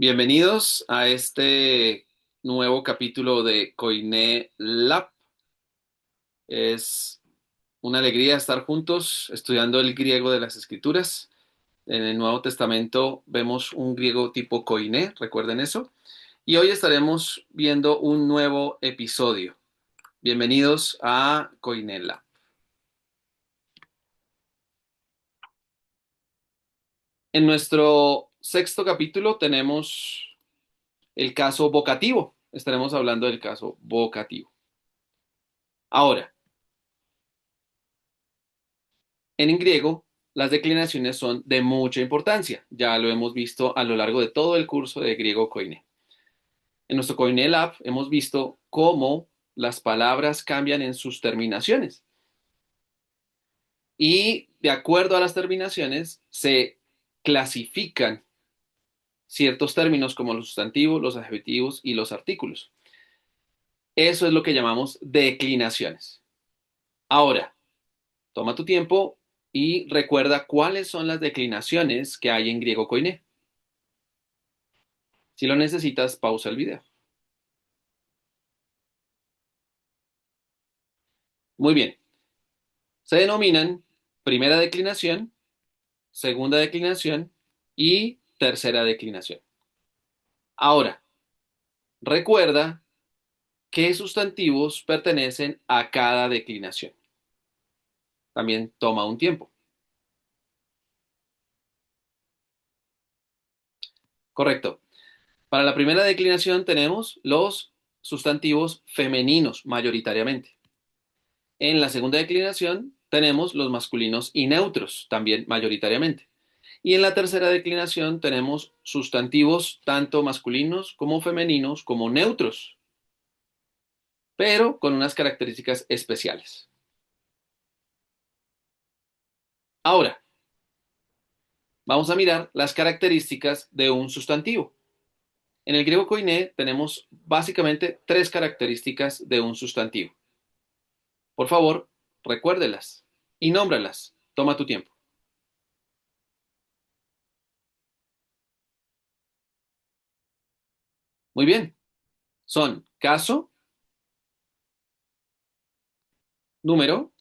Bienvenidos a este nuevo capítulo de Koiné Lab. Es una alegría estar juntos estudiando el griego de las Escrituras. En el Nuevo Testamento vemos un griego tipo Koiné, recuerden eso. Y hoy estaremos viendo un nuevo episodio. Bienvenidos a Koiné Lab. En nuestro sexto capítulo tenemos el caso vocativo. Estaremos hablando del caso vocativo. Ahora, en griego, las declinaciones son de mucha importancia. Ya lo hemos visto a lo largo de todo el curso de griego Koiné. En nuestro Koiné Lab hemos visto cómo las palabras cambian en sus terminaciones. Y de acuerdo a las terminaciones, se clasifican ciertos términos como los sustantivos, los adjetivos y los artículos. Eso es lo que llamamos declinaciones. Ahora, toma tu tiempo y recuerda cuáles son las declinaciones que hay en griego Koiné. Si lo necesitas, pausa el video. Muy bien. Se denominan primera declinación, segunda declinación y tercera declinación. Ahora, recuerda qué sustantivos pertenecen a cada declinación. También toma un tiempo. Correcto. Para la primera declinación tenemos los sustantivos femeninos mayoritariamente. En la segunda declinación tenemos los masculinos y neutros también mayoritariamente. Y en la tercera declinación tenemos sustantivos tanto masculinos como femeninos como neutros, pero con unas características especiales. Ahora, vamos a mirar las características de un sustantivo. En el griego koiné tenemos básicamente tres características de un sustantivo. Por favor, recuérdelas y nómbralas. Toma tu tiempo. Muy bien. Son caso, número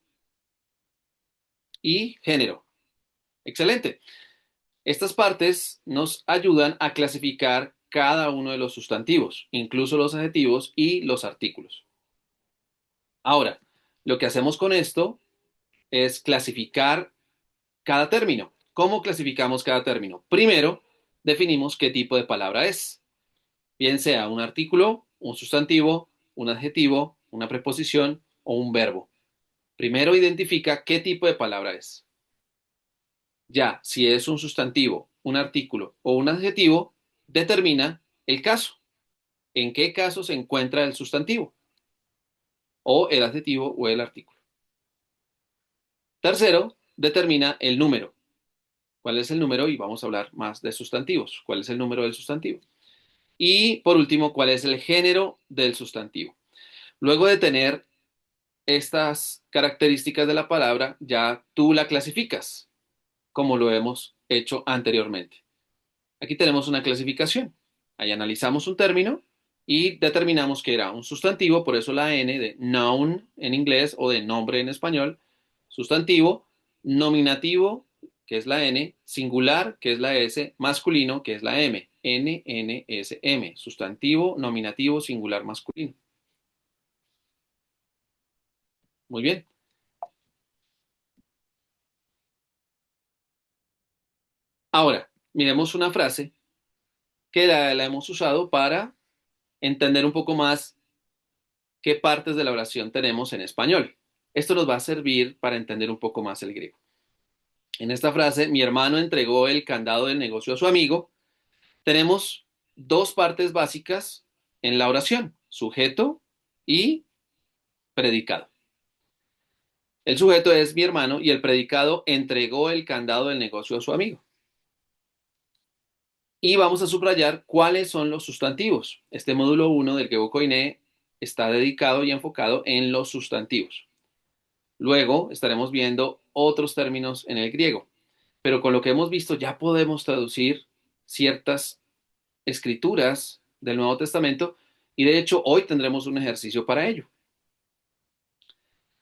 y género. Excelente. Estas partes nos ayudan a clasificar cada uno de los sustantivos, incluso los adjetivos y los artículos. Ahora, lo que hacemos con esto es clasificar cada término. ¿Cómo clasificamos cada término? Primero, definimos qué tipo de palabra es, bien sea un artículo, un sustantivo, un adjetivo, una preposición o un verbo. Primero identifica qué tipo de palabra es. Ya, si es un sustantivo, un artículo o un adjetivo, determina el caso. ¿En qué caso se encuentra el sustantivo o el adjetivo o el artículo? Tercero, determina el número. ¿Cuál es el número? Y vamos a hablar más de sustantivos. ¿Cuál es el número del sustantivo? Y por último, ¿cuál es el género del sustantivo? Luego de tener estas características de la palabra, ya tú la clasificas, como lo hemos hecho anteriormente. Aquí tenemos una clasificación. Ahí analizamos un término y determinamos que era un sustantivo, por eso la N de noun en inglés o de nombre en español, sustantivo, nominativo, que es la N, singular, que es la S, masculino, que es la M. N, N, S, M. Sustantivo, nominativo, singular, masculino. Muy bien. Ahora, miremos una frase que la hemos usado para entender un poco más qué partes de la oración tenemos en español. Esto nos va a servir para entender un poco más el griego. En esta frase, mi hermano entregó el candado del negocio a su amigo. Tenemos dos partes básicas en la oración, sujeto y predicado. El sujeto es mi hermano y el predicado entregó el candado del negocio a su amigo. Y vamos a subrayar cuáles son los sustantivos. Este módulo 1 del griego koiné está dedicado y enfocado en los sustantivos. Luego estaremos viendo otros términos en el griego, pero con lo que hemos visto ya podemos traducir ciertas escrituras del Nuevo Testamento y de hecho hoy tendremos un ejercicio para ello.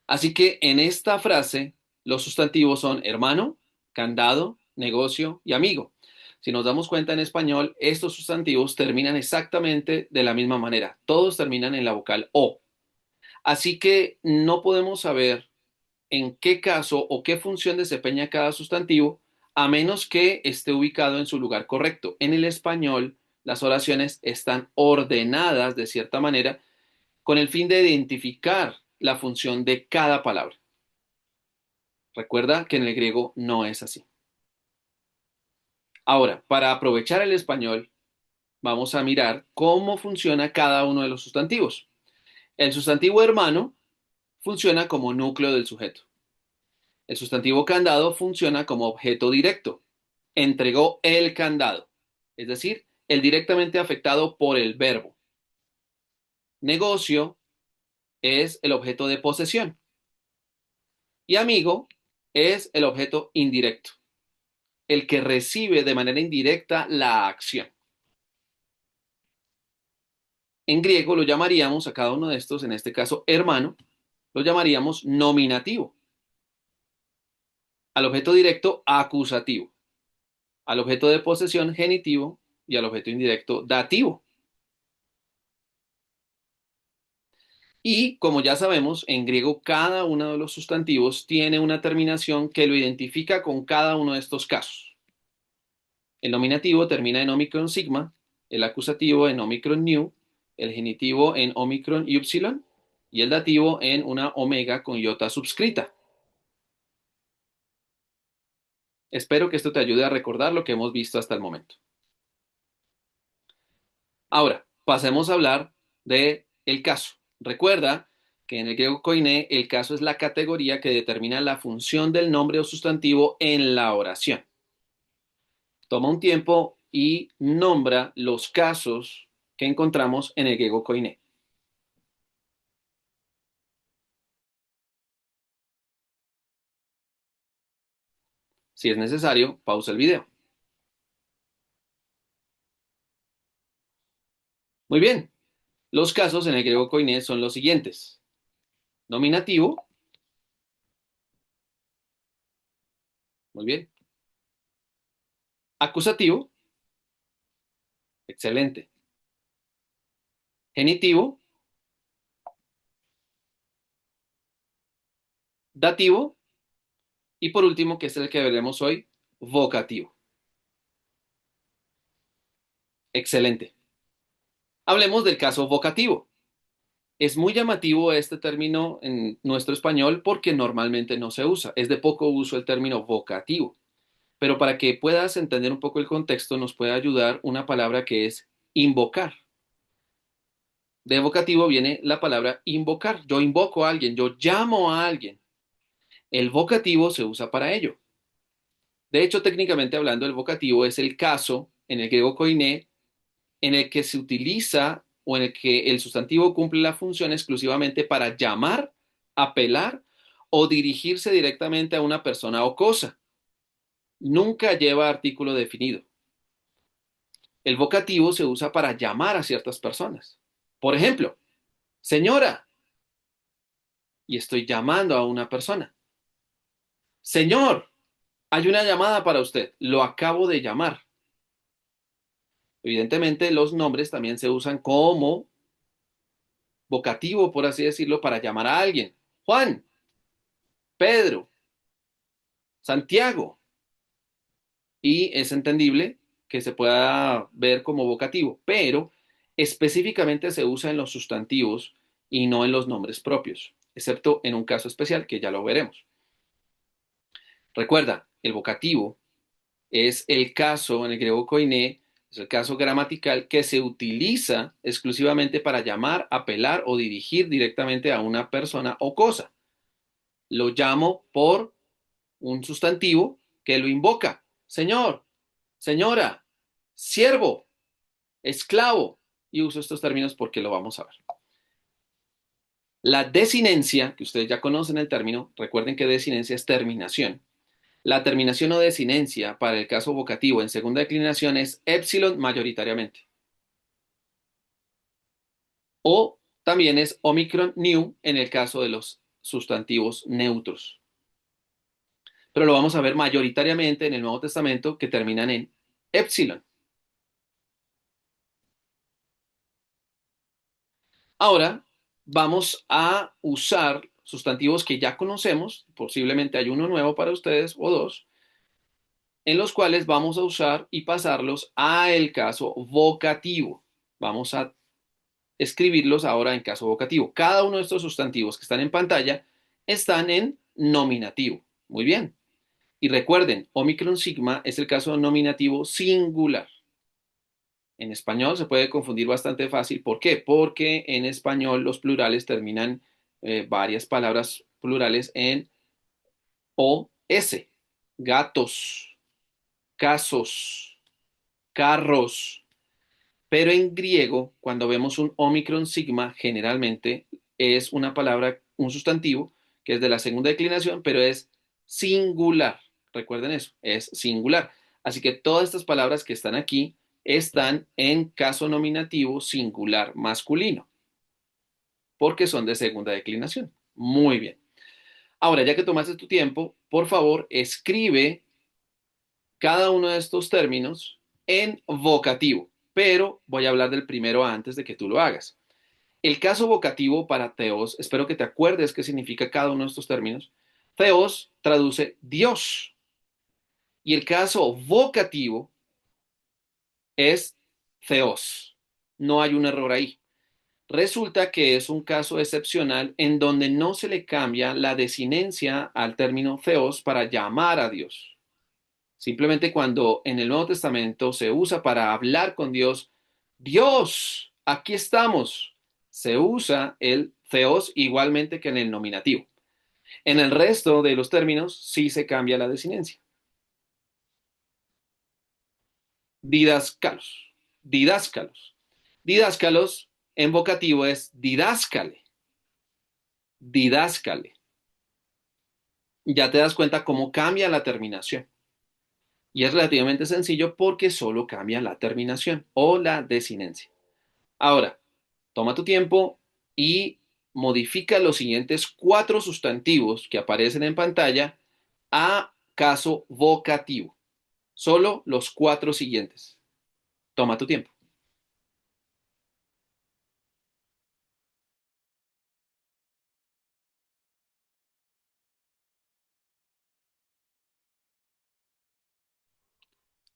Así que en esta frase los sustantivos son hermano, candado, negocio y amigo. Si nos damos cuenta en español, estos sustantivos terminan exactamente de la misma manera. Todos terminan en la vocal O. Así que no podemos saber en qué caso o qué función desempeña cada sustantivo a menos que esté ubicado en su lugar correcto. En el español, las oraciones están ordenadas de cierta manera con el fin de identificar la función de cada palabra. Recuerda que en el griego no es así. Ahora, para aprovechar el español, vamos a mirar cómo funciona cada uno de los sustantivos. El sustantivo hermano funciona como núcleo del sujeto. El sustantivo candado funciona como objeto directo. Entregó el candado, es decir, el directamente afectado por el verbo. Negocio es el objeto de posesión. Y amigo es el objeto indirecto, el que recibe de manera indirecta la acción. En griego lo llamaríamos a cada uno de estos, en este caso hermano, lo llamaríamos nominativo. Al objeto directo, acusativo. Al objeto de posesión, genitivo. Y al objeto indirecto, dativo. Y como ya sabemos, en griego cada uno de los sustantivos tiene una terminación que lo identifica con cada uno de estos casos. El nominativo termina en omicron sigma, el acusativo en omicron nu, el genitivo en omicron ypsilon y el dativo en una omega con iota subscrita. Espero que esto te ayude a recordar lo que hemos visto hasta el momento. Ahora, pasemos a hablar de el caso. Recuerda que en el griego koiné el caso es la categoría que determina la función del nombre o sustantivo en la oración. Toma un tiempo y nombra los casos que encontramos en el griego koiné. Si es necesario, pausa el video. Muy bien. Los casos en el griego koiné son los siguientes. Nominativo. Muy bien. Acusativo. Excelente. Genitivo. Dativo. Y por último, que es el que veremos hoy, vocativo. Excelente. Hablemos del caso vocativo. Es muy llamativo este término en nuestro español porque normalmente no se usa. Es de poco uso el término vocativo. Pero para que puedas entender un poco el contexto, nos puede ayudar una palabra que es invocar. De vocativo viene la palabra invocar. Yo invoco a alguien, yo llamo a alguien. El vocativo se usa para ello. De hecho, técnicamente hablando, el vocativo es el caso en el griego koiné en el que se utiliza o en el que el sustantivo cumple la función exclusivamente para llamar, apelar o dirigirse directamente a una persona o cosa. Nunca lleva artículo definido. El vocativo se usa para llamar a ciertas personas. Por ejemplo, señora, y estoy llamando a una persona. Señor, hay una llamada para usted. Lo acabo de llamar. Evidentemente, los nombres también se usan como vocativo, por así decirlo, para llamar a alguien. Juan, Pedro, Santiago. Y es entendible que se pueda ver como vocativo, pero específicamente se usa en los sustantivos y no en los nombres propios, excepto en un caso especial que ya lo veremos. Recuerda, el vocativo es el caso en el griego koiné, es el caso gramatical que se utiliza exclusivamente para llamar, apelar o dirigir directamente a una persona o cosa. Lo llamo por un sustantivo que lo invoca. Señor, señora, siervo, esclavo. Y uso estos términos porque lo vamos a ver. La desinencia, que ustedes ya conocen el término, recuerden que desinencia es terminación. La terminación o desinencia para el caso vocativo en segunda declinación es épsilon mayoritariamente. O también es Omicron New en el caso de los sustantivos neutros. Pero lo vamos a ver mayoritariamente en el Nuevo Testamento que terminan en epsilon. Ahora vamos a usar sustantivos que ya conocemos, posiblemente hay uno nuevo para ustedes o dos, en los cuales vamos a usar y pasarlos a el caso vocativo. Vamos a escribirlos ahora en caso vocativo. Cada uno de estos sustantivos que están en pantalla están en nominativo. Muy bien. Y recuerden, Omicron Sigma es el caso nominativo singular. En español se puede confundir bastante fácil. ¿Por qué? Porque en español los plurales terminan varias palabras plurales en OS. Gatos, casos, carros. Pero en griego, cuando vemos un Omicron Sigma, generalmente es una palabra, un sustantivo, que es de la segunda declinación, pero es singular. Recuerden eso, es singular. Así que todas estas palabras que están aquí están en caso nominativo singular masculino, porque son de segunda declinación. Muy bien. Ahora, ya que tomaste tu tiempo, por favor, escribe cada uno de estos términos en vocativo, pero voy a hablar del primero antes de que tú lo hagas. El caso vocativo para Theos, espero que te acuerdes qué significa cada uno de estos términos. Theos traduce Dios y el caso vocativo es Theos. No hay un error ahí. Resulta que es un caso excepcional en donde no se le cambia la desinencia al término Theos para llamar a Dios. Simplemente cuando en el Nuevo Testamento se usa para hablar con Dios, Dios, aquí estamos, se usa el theos igualmente que en el nominativo. En el resto de los términos sí se cambia la desinencia. Didáscalos, didáscalos. Didáscalos en vocativo es didáscale, didáscale. Ya te das cuenta cómo cambia la terminación. Y es relativamente sencillo porque solo cambia la terminación o la desinencia. Ahora, toma tu tiempo y modifica los siguientes cuatro sustantivos que aparecen en pantalla a caso vocativo. Solo los cuatro siguientes. Toma tu tiempo.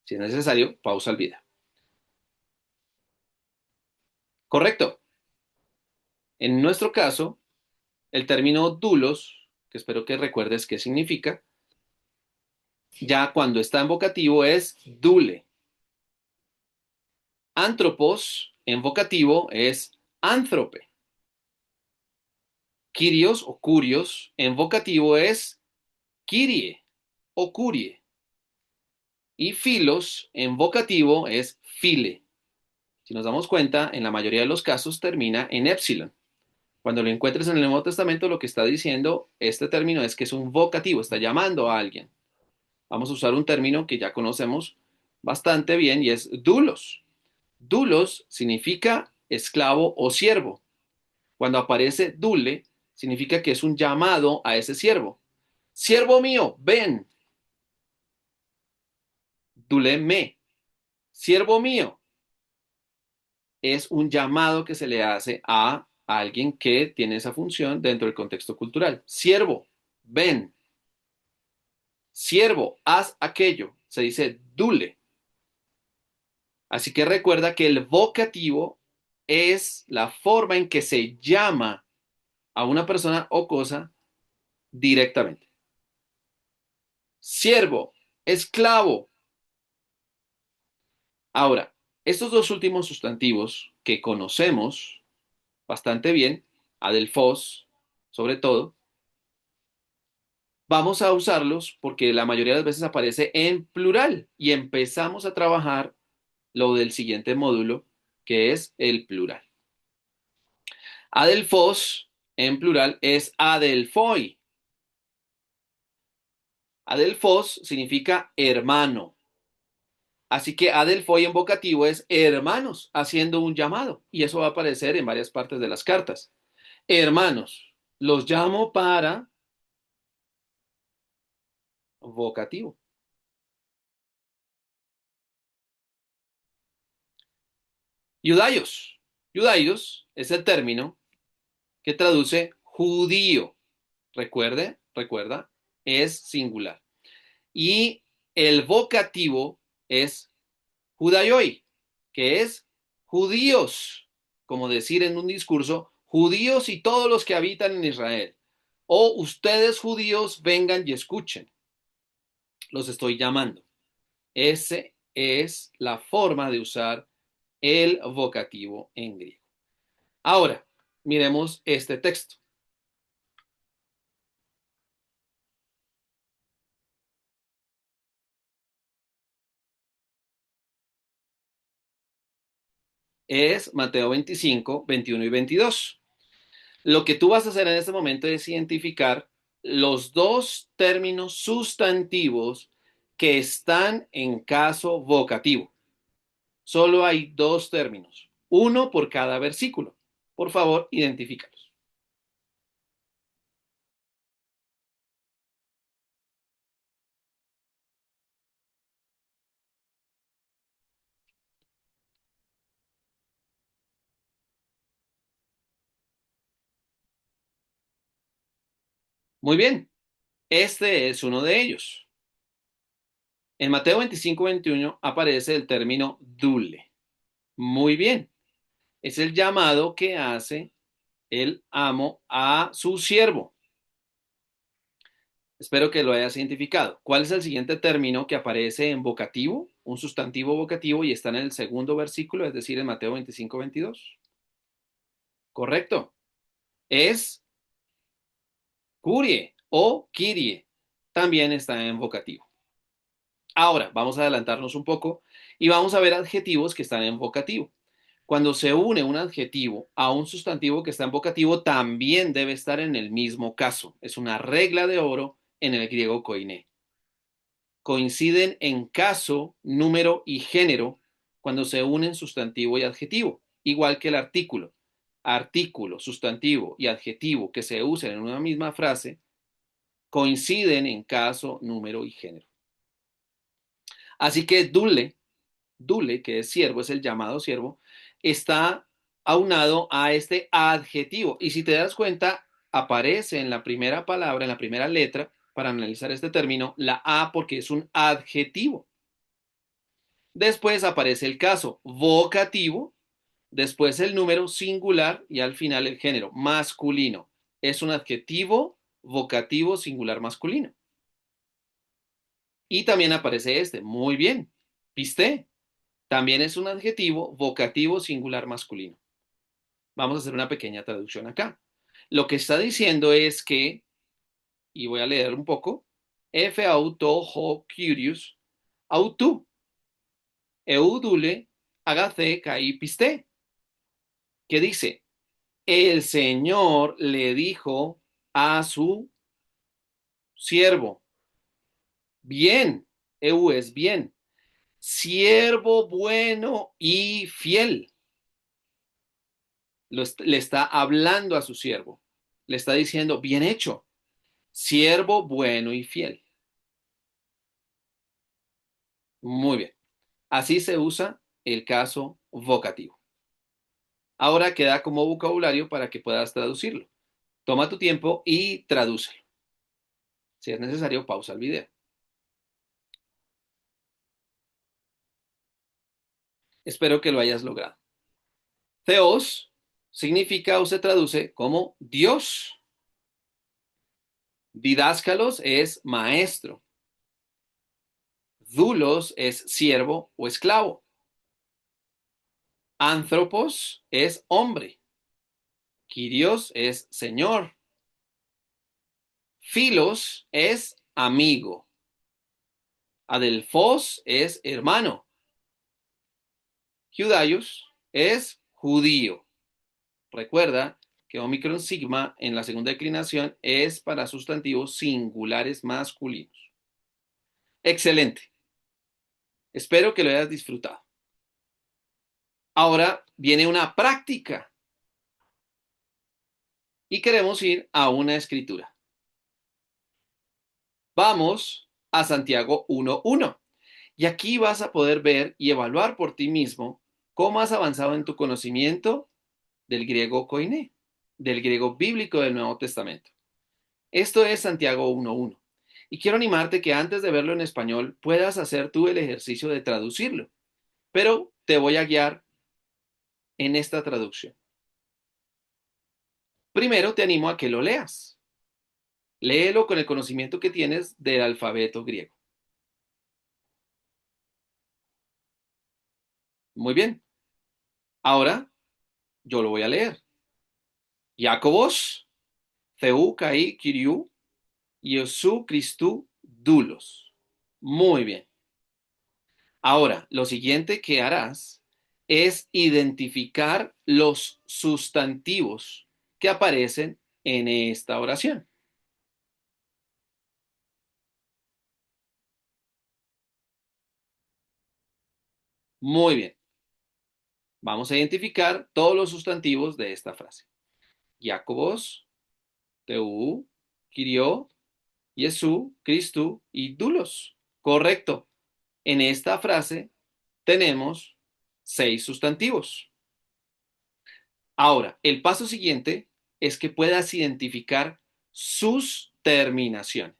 Si es necesario, pausa el video. Correcto. En nuestro caso, el término dulos, que espero que recuerdes qué significa, ya cuando está en vocativo es dule. Antropos en vocativo es anthrope. Kyrios o curios en vocativo es Kyrie o curie. Y filos en vocativo es file. Si nos damos cuenta, en la mayoría de los casos termina en epsilon. Cuando lo encuentres en el Nuevo Testamento, lo que está diciendo este término es que es un vocativo, está llamando a alguien. Vamos a usar un término que ya conocemos bastante bien y es dulos. Dulos significa esclavo o siervo. Cuando aparece dule, significa que es un llamado a ese siervo. Siervo mío, ven. Duleme, siervo mío, es un llamado que se le hace a alguien que tiene esa función dentro del contexto cultural. Siervo, ven. Siervo, haz aquello. Se dice dule. Así que recuerda que el vocativo es la forma en que se llama a una persona o cosa directamente. Siervo, esclavo. Ahora, estos dos últimos sustantivos que conocemos bastante bien, adelfos sobre todo, vamos a usarlos porque la mayoría de las veces aparece en plural y empezamos a trabajar lo del siguiente módulo, que es el plural. Adelfos en plural es adelfoi. Adelfos significa hermano. Así que adelphoi en vocativo es hermanos, haciendo un llamado. Y eso va a aparecer en varias partes de las cartas. Hermanos, los llamo para vocativo. Judaios. Judaios es el término que traduce judío. Recuerda, es singular. Y el vocativo es judaioi, que es judíos, como decir en un discurso, judíos y todos los que habitan en Israel. O ustedes judíos vengan y escuchen. Los estoy llamando. Esa es la forma de usar el vocativo en griego. Ahora, miremos este texto. Es Mateo 25, 21 y 22. Lo que tú vas a hacer en este momento es identificar los dos términos sustantivos que están en caso vocativo. Solo hay dos términos, uno por cada versículo. Por favor, identifícalos. Muy bien, este es uno de ellos. En Mateo 25, 21 aparece el término dule. Muy bien, es el llamado que hace el amo a su siervo. Espero que lo hayas identificado. ¿Cuál es el siguiente término que aparece en vocativo? Un sustantivo vocativo y está en el segundo versículo, es decir, en Mateo 25, 22. Correcto. Es curie o kirie. También está en vocativo. Ahora, vamos a adelantarnos un poco y vamos a ver adjetivos que están en vocativo. Cuando se une un adjetivo a un sustantivo que está en vocativo, también debe estar en el mismo caso. Es una regla de oro en el griego koiné. Coinciden en caso, número y género cuando se unen sustantivo y adjetivo, igual que el artículo. Artículo, sustantivo y adjetivo que se usan en una misma frase coinciden en caso, número y género. Así que dule, que es siervo, es el llamado siervo, está aunado a este adjetivo. Y si te das cuenta, aparece en la primera palabra, en la primera letra, para analizar este término, la A porque es un adjetivo. Después aparece el caso vocativo, después el número singular y al final el género masculino. Es un adjetivo vocativo singular masculino. Y también aparece este. Muy bien. ¿Viste? También es un adjetivo vocativo singular masculino. Vamos a hacer una pequeña traducción acá. Lo que está diciendo es que, y voy a leer un poco, F auto ho curious autu eudule agace kai piste, que dice, el Señor le dijo a su siervo, bien, eu es bien, siervo bueno y fiel. Le está hablando a su siervo, le está diciendo, bien hecho, siervo bueno y fiel. Muy bien. Así se usa el caso vocativo. Ahora queda como vocabulario para que puedas traducirlo. Toma tu tiempo y tradúcelo. Si es necesario, pausa el video. Espero que lo hayas logrado. Theos significa o se traduce como Dios. Didáscalos es maestro. Dulos es siervo o esclavo. Anthropos es hombre. Kyrios es señor. Philos es amigo. Adelphos es hermano. Judaios es judío. Recuerda que Omicron sigma en la segunda declinación es para sustantivos singulares masculinos. Excelente. Espero que lo hayas disfrutado. Ahora viene una práctica y queremos ir a una escritura. Vamos a Santiago 1:1 y aquí vas a poder ver y evaluar por ti mismo cómo has avanzado en tu conocimiento del griego koiné, del griego bíblico del Nuevo Testamento. Esto es Santiago 1:1. Y quiero animarte que antes de verlo en español puedas hacer tú el ejercicio de traducirlo, pero te voy a guiar en esta traducción. Primero te animo a que lo leas. Léelo con el conocimiento que tienes del alfabeto griego. Muy bien. Ahora yo lo voy a leer. Jacobos, Θεού καί Kyriou, Jesús Christou doulos. Muy bien. Ahora, lo siguiente que harás es identificar los sustantivos que aparecen en esta oración. Muy bien. Vamos a identificar todos los sustantivos de esta frase. Jacobos, Θεού, Kyriou, Jesús, Christou y doulos. Correcto. En esta frase tenemos 6 sustantivos. Ahora, el paso siguiente es que puedas identificar sus terminaciones.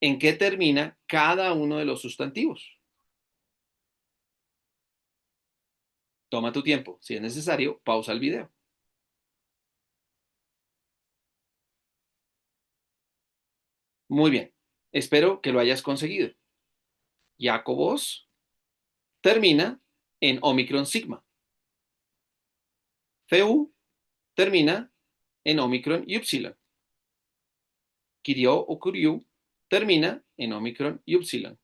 ¿En qué termina cada uno de los sustantivos? Toma tu tiempo. Si es necesario, pausa el video. Muy bien. Espero que lo hayas conseguido. Jacobos termina en Omicron Sigma. Feu termina en Omicron Upsilon. Kyriou o Kyriou termina en Omicron Upsilon.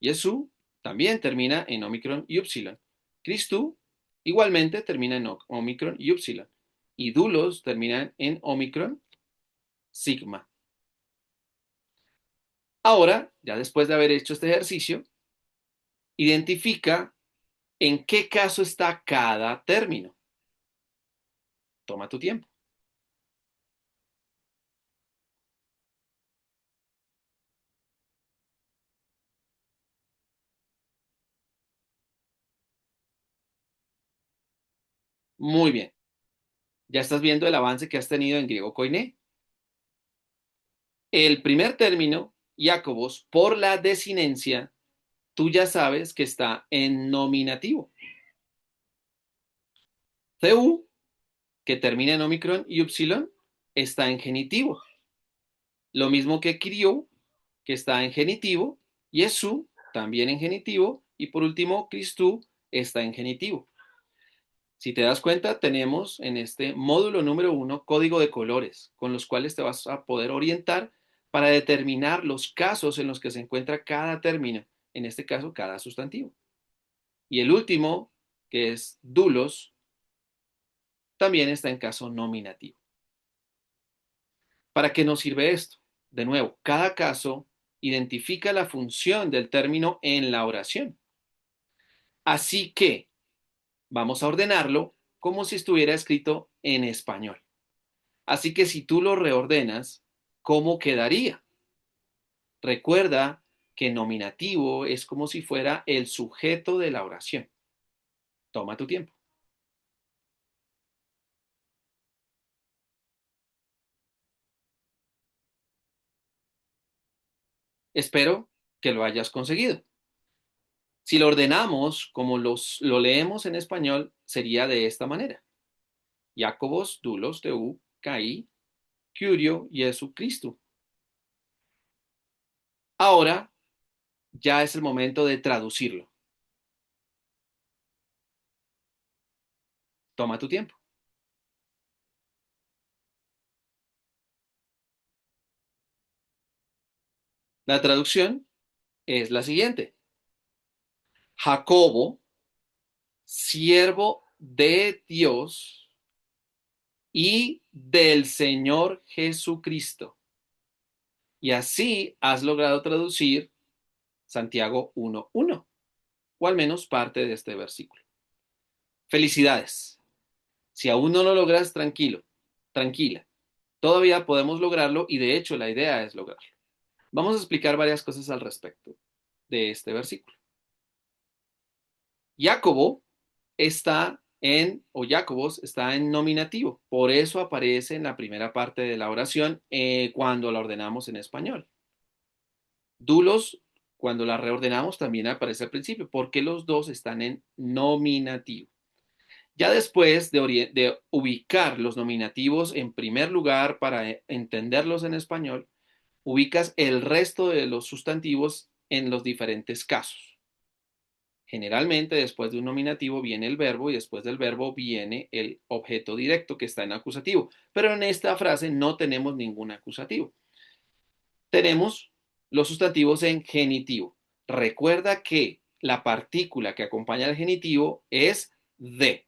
Jesús también termina en Omicron Upsilon. Christou igualmente termina en Omicron Upsilon. Y doulos terminan en Omicron Sigma. Ahora, ya después de haber hecho este ejercicio, identifica en qué caso está cada término. Toma tu tiempo. Muy bien. Ya estás viendo el avance que has tenido en griego koiné. El primer término, Jacobos, por la desinencia, tú ya sabes que está en nominativo. Cu, que termina en Omicron y Upsilon, está en genitivo. Lo mismo que Kyriou, que está en genitivo, y Jesús, también en genitivo, y por último, Christou está en genitivo. Si te das cuenta, tenemos en este módulo número 1 código de colores, con los cuales te vas a poder orientar para determinar los casos en los que se encuentra cada término, en este caso, cada sustantivo. Y el último, que es doulos, también está en caso nominativo. ¿Para qué nos sirve esto? De nuevo, cada caso identifica la función del término en la oración. Así que vamos a ordenarlo como si estuviera escrito en español. Así que si tú lo reordenas, ¿cómo quedaría? Recuerda que nominativo es como si fuera el sujeto de la oración. Toma tu tiempo. Espero que lo hayas conseguido. Si lo ordenamos como lo leemos en español, sería de esta manera. Jacobos, doulos, Θεού, καί, Kyrio, Jesucristo. Ahora ya es el momento de traducirlo. Toma tu tiempo. La traducción es la siguiente. Jacobo, siervo de Dios y del Señor Jesucristo. Y así has logrado traducir Santiago 1:1. o al menos parte de este versículo. Felicidades. Si aún no lo logras, tranquilo, tranquila. Todavía podemos lograrlo y de hecho la idea es lograrlo. Vamos a explicar varias cosas al respecto de este versículo. Jacobo está o Jacobos está en nominativo, por eso aparece en la primera parte de la oración cuando la ordenamos en español. Dulos, cuando la reordenamos, también aparece al principio, porque los dos están en nominativo. Ya después de ubicar los nominativos en primer lugar para entenderlos en español, ubicas el resto de los sustantivos en los diferentes casos. Generalmente después de un nominativo viene el verbo y después del verbo viene el objeto directo que está en acusativo. Pero en esta frase no tenemos ningún acusativo. Tenemos los sustantivos en genitivo. Recuerda que la partícula que acompaña al genitivo es de.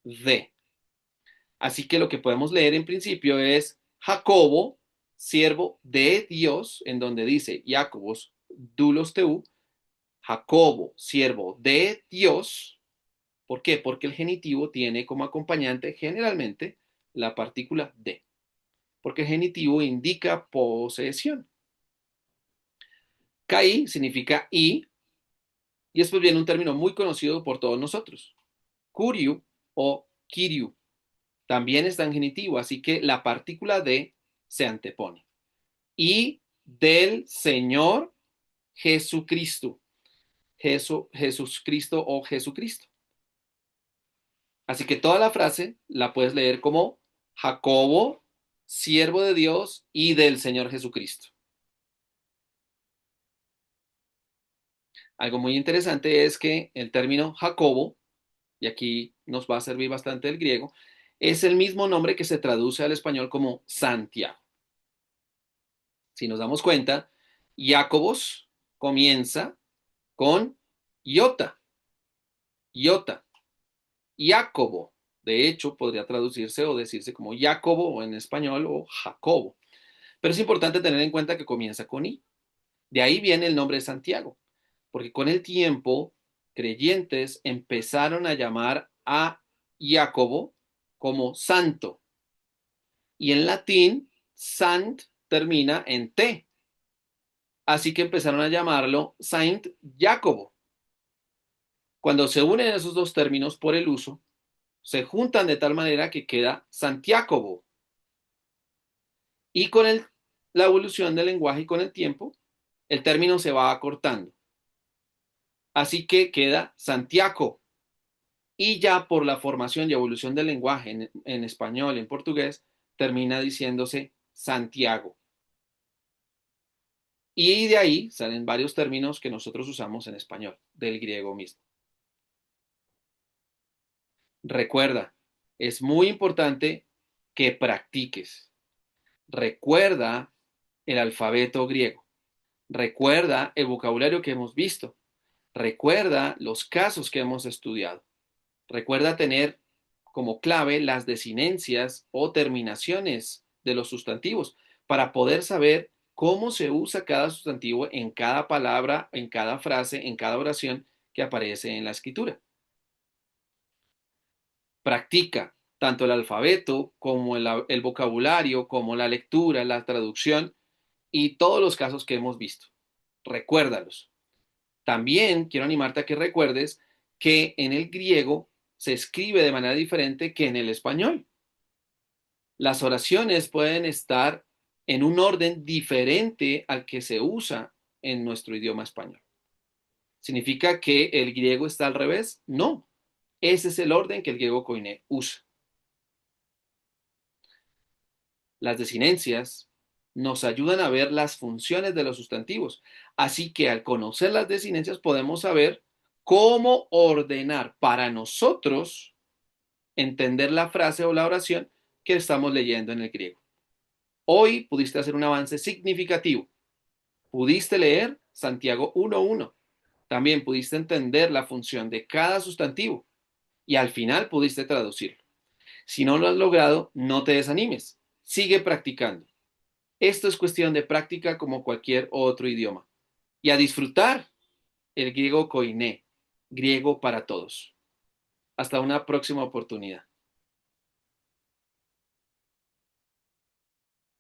De. Así que lo que podemos leer en principio es Jacobo, siervo de Dios, en donde dice Jacobos doulos teu, Jacobo, siervo de Dios. ¿Por qué? Porque el genitivo tiene como acompañante generalmente la partícula de, porque el genitivo indica posesión. Kai significa y después viene un término muy conocido por todos nosotros, kuriu o kiriu. También está en genitivo, así que la partícula de se antepone. Y del Señor Jesucristo. Jesucristo o Jesucristo. Así que toda la frase la puedes leer como Jacobo, siervo de Dios y del Señor Jesucristo. Algo muy interesante es que el término Jacobo, y aquí nos va a servir bastante el griego, es el mismo nombre que se traduce al español como Santiago. Si nos damos cuenta, Jacobos comienza con iota, iota. Jacobo, de hecho, podría traducirse o decirse como Jacobo en español o Jacobo. Pero es importante tener en cuenta que comienza con I. De ahí viene el nombre de Santiago, porque con el tiempo, creyentes empezaron a llamar a Jacobo como santo. Y en latín, sant termina en T. Así que empezaron a llamarlo Saint Jacobo. Cuando se unen esos dos términos por el uso, se juntan de tal manera que queda Santiago. Y con la evolución del lenguaje y con el tiempo, el término se va acortando. Así que queda Santiago. Y ya por la formación y evolución del lenguaje en español, en portugués, termina diciéndose Santiago. Y de ahí salen varios términos que nosotros usamos en español, del griego mismo. Recuerda, es muy importante que practiques. Recuerda el alfabeto griego. Recuerda el vocabulario que hemos visto. Recuerda los casos que hemos estudiado. Recuerda tener como clave las desinencias o terminaciones de los sustantivos para poder saber cómo se usa cada sustantivo en cada palabra, en cada frase, en cada oración que aparece en la escritura. Practica tanto el alfabeto como el vocabulario, como la lectura, la traducción y todos los casos que hemos visto. Recuérdalos. También quiero animarte a que recuerdes que en el griego se escribe de manera diferente que en el español. Las oraciones pueden estar en un orden diferente al que se usa en nuestro idioma español. ¿Significa que el griego está al revés? No. Ese es el orden que el griego koiné usa. Las desinencias nos ayudan a ver las funciones de los sustantivos. Así que al conocer las desinencias podemos saber cómo ordenar para nosotros entender la frase o la oración que estamos leyendo en el griego. Hoy pudiste hacer un avance significativo. Pudiste leer Santiago 1.1. También pudiste entender la función de cada sustantivo y al final pudiste traducirlo. Si no lo has logrado, no te desanimes. Sigue practicando. Esto es cuestión de práctica como cualquier otro idioma. Y a disfrutar. el griego koiné, griego para todos. Hasta una próxima oportunidad.